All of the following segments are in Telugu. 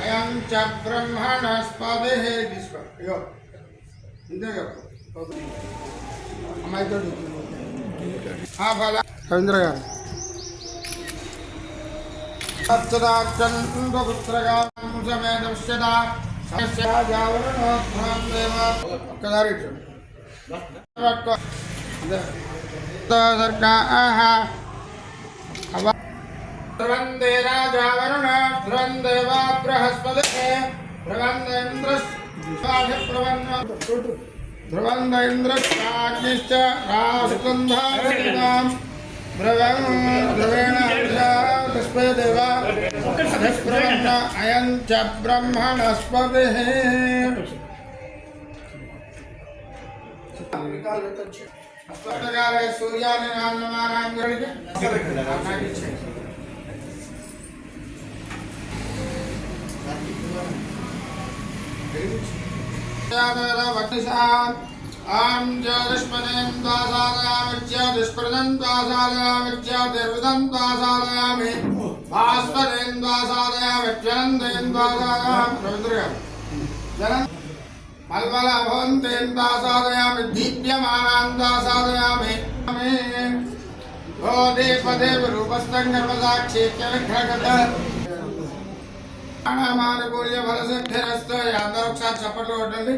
అయం చ బ్రహ్మణస్పతిః తీసుకో ఇగో ఇంతే అమ్మాయితో ఫల రవీంద్ర గారు సప్తదాక్షంపుత్రగా సమేదశ్యత ఒక్కసారి ధ్రువందే రాజా వరుణ ధ్రువందేవ బృహస్పతిః ధ్రువంద ఇంద్రశ్చాగ్నిశ్చ రాసుకుంధాం ధ్రువేణ తస్మేదేవ అధిప్రవన్న అయం చ బ్రహ్మణస్పతిః అస్పష్టకాలే సూర్యాన్ని నారాయణ గారికి आम दुष्पदें द्वासालयामिच्य दुष्प्रदं द्वासालयामिच्य दुर्वदं द्वासालयामि भास्पदें द्वासालयामिच्यनन्दें द्वासालयामि रविन्द्रः मलबल भवन्तें द्वासालयामि दीप्यमानां द्वासालयामि भोदे पदेव रूपस्थं गर्भसाक्षीक्यविघ्नगत प्राणामानुकूल्य फलसिद्धिरस्तु అందరూ ఒకసారి చప్పట్లు కొట్టండి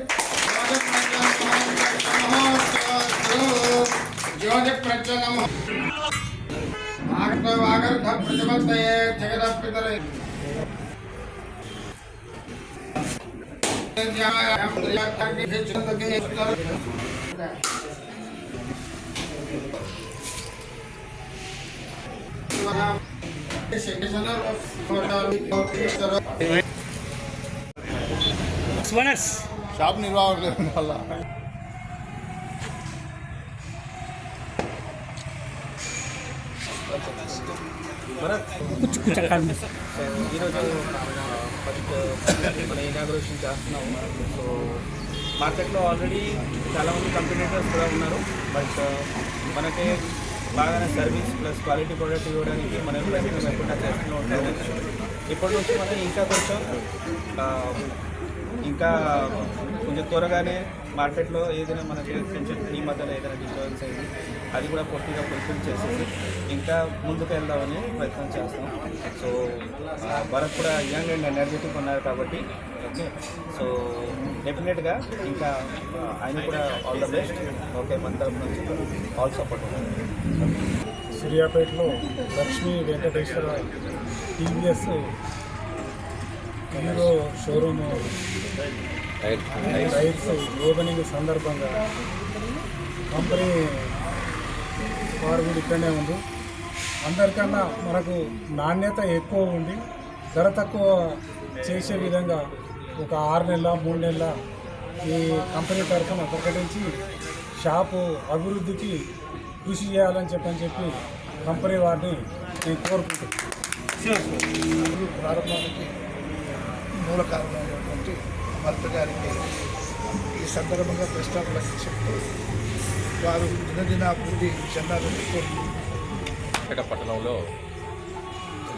జ్యోతి ప్రజ్వలము వాగర్ధ ప్రజమత్తయే జగదపితరే షాప్ నిర్వాహకులు వల్ల ఈరోజు ఫస్ట్ మన ఇనాగ్రేషన్ చేస్తున్నాము. సో మార్కెట్లో ఆల్రెడీ చాలామంది కంపెనీటర్స్ కూడా ఉన్నారు. బట్ మనకి బాగానే సర్వీస్ ప్లస్ క్వాలిటీ ప్రోడక్ట్ ఇవ్వడానికి మనం ప్రయత్నం ఎప్పుడైనా చేస్తూ ఉంటాము. ఇప్పటి నుంచి మనం ఇంకా కొంచెం త్వరగానే మార్కెట్లో ఏదైనా మనకి కొంచెం ఈ మధ్యలో ఏదైనా డిస్టర్బెన్స్ అయింది అది కూడా పూర్తిగా ఫుల్ఫిల్ చేసేసి ఇంకా ముందుకు వెళ్దామని ప్రయత్నం చేస్తాం. సో భరత్ కూడా యంగ్ అండ్ ఎనర్జెటిక్ ఉన్నారు కాబట్టి ఓకే. సో డెఫినెట్గా ఇంకా ఆయన కూడా ఆల్ ద బెస్ట్. ఓకే, మన తరఫు నుంచి ఆల్ సపోర్ట్ ఉంటుంది. సూర్యాపేటలో Lakshmi Venkateswara TVS hero showroom tyres opening సందర్భంగా కంపెనీ వారు కూడా ఇక్కడనే ఉంది. అందరికన్నా మనకు నాణ్యత ఎక్కువ ఉండి ధర తక్కువ చేసే విధంగా ఒక 6 నెలల 3 నెలల ఈ కంపెనీ తరఫున ప్రకటించి షాపు అభివృద్ధికి కృషి చేయాలని చెప్పి కంపెనీ వారిని నేను కోరుకుంటున్నాను. ప్రారంభానికి మూల కారణమైనటువంటి భర్త గారికి ఈ సందర్భంగా ప్రశ్నలకు చెప్తూ వారు దినదిన అభివృద్ధి చెందాలని కోరుకుంటున్నారు. పట్టణంలో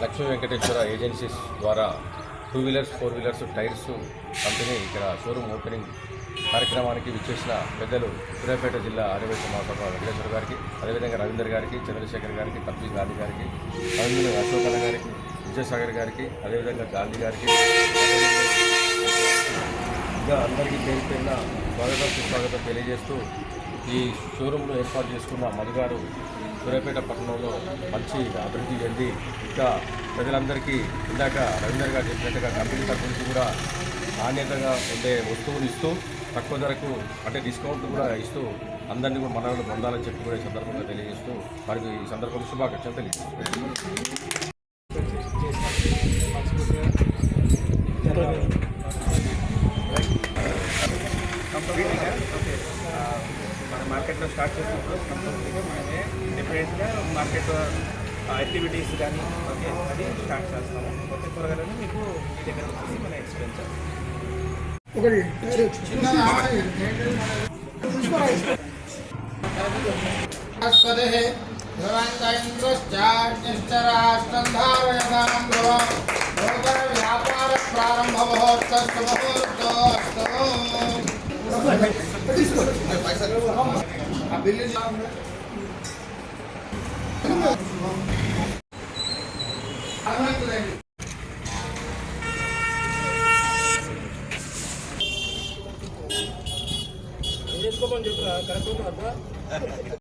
లక్ష్మీ వెంకటేశ్వర ఏజెన్సీస్ ద్వారా 2 వీలర్స్ 4 వీలర్స్ టైర్స్ కంపెనీ ఇక్కడ షోరూమ్ ఓపెనింగ్ కార్యక్రమానికి విచ్చేసిన పెద్దలు సూర్యాపేట జిల్లా ఆర్యవైశ్య మహాసభ వెంకటేశ్వర గారికి, అదేవిధంగా రవీందర్ గారికి, చంద్రశేఖర్ గారికి, తప్పి గాంధీ గారికి, రవీంద్ర అశోకన్న గారికి, విజయసాగర్ గారికి, అదేవిధంగా గాంధీ గారికి, ఇంకా అందరికీ పేరు పేరున స్వాగతం సుస్వాగతం తెలియజేస్తూ ఈ షోరూంను ఏర్పాటు చేసుకున్న మధు గారు సూర్యాపేట పట్టణంలో మంచి అభివృద్ధి చెంది ఇంకా ప్రజలందరికీ ఇందాక రవీందర్ గారు చెప్పినట్టుగా కంపెనీ తరఫు నుంచి కూడా నాణ్యతగా ఉండే వస్తువులు ఇస్తూ తక్కువ ధరకు అంటే డిస్కౌంట్ కూడా ఇస్తూ అందరినీ కూడా మనలో పొందాలని చెప్పి కూడా ఈ సందర్భంగా తెలియజేస్తూ వారికి ఈ సందర్భంగా శుభాకాంక్షలు తెలియజేస్తున్నాను. మన మార్కెట్లో స్టార్ట్ చేసినప్పుడు కంపల్సరీగా మనమే డిఫరెంట్గా మార్కెట్ యాక్టివిటీస్ కానీ ఓకే అది స్టార్ట్ చేస్తాము. ఓకే, త్వరగానే మీకు మీ దగ్గర వచ్చేసి మనం ఎక్స్ప్లెయిన్ చేస్తాం. వ్యాపార ప్రారంభ ముహూర్తస్తు ముహూర్తోస్తు. ఆ బిల్లు చేసుకోమని చెప్పిన కరెక్ట్